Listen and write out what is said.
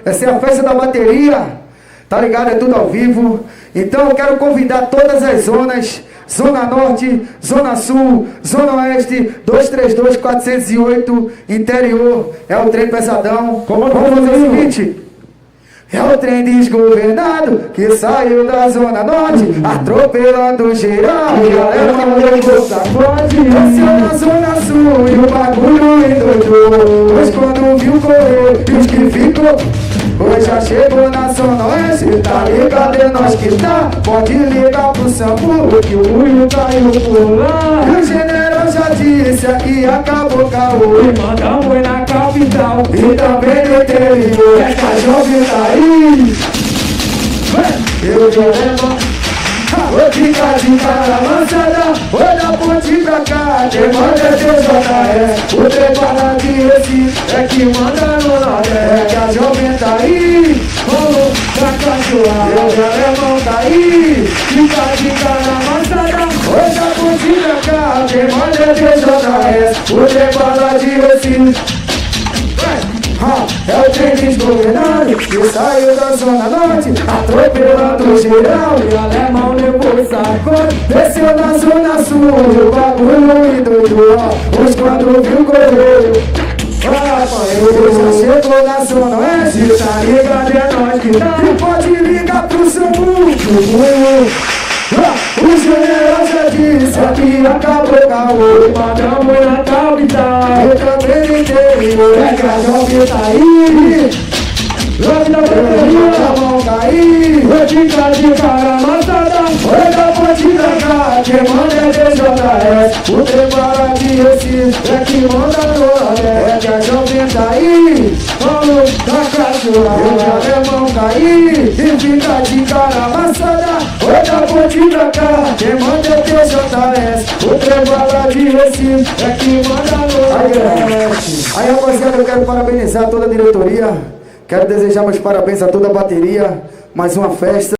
Essa é a festa da bateria, tá ligado? É tudo ao vivo. Então eu quero convidar todas as zonas, Zona Norte, Zona Sul, Zona Oeste, 232-408, interior. É o trem pesadão. Vamos fazer o seguinte. É o trem desgovernado que saiu da Zona Norte, atropelando geral, e a galera levou sacode. Desceu na Zona Sul e o bagulho endoidou, pois quando viu correr, diz que ficou. Hoje já chegou na Zona Oeste, tá ligado? É nós que tá. Pode ligar pro Sambu que o Rui caiu por lá. E o general já disse aqui acabou caô, e manda um boi na capital e também no interior. É que a jovem tá aí. Eu já levo. Oi, fica na lançada, oi da ponte pra cá, quem manda é TJS, o trepara de Recife é que manda no Nordeste. É que a jovem tá aí, rolou pra cachoar, eu já alemão tá aí, fica na lançada, oi da ponte pra cá, quem manda é TJS, o trepara de Recife. É o trem desgovernado que saiu da Zona Norte, atropelando geral, e o alemão levou sacode. Desceu na Zona Sul, o bagulho endoidou, os quando viu correio. Já chegou na Zona Oeste, tá ligado? É nós que tá. E pode ligar pro Sambu, o general já disse aqui acabou caô, mandamos na capital e também no interior. É que a jovem tá aí, hoje da bateria, a mão tá aí, hoje de cara amassada, hoje da ponte da cá, quem manda é TJS, o trepara de Recife é que manda no Nordeste. É que a jovem tá aí, falou da cachoeira, hoje a alemão tá aí, e fica de cara amassada, hoje da ponte da cá, quem manda é TJS, o trepara de Recife é que manda no Nordeste. Aí rapaziada, eu quero parabenizar toda a diretoria. Quero desejar meus parabéns a toda a bateria. Mais uma festa.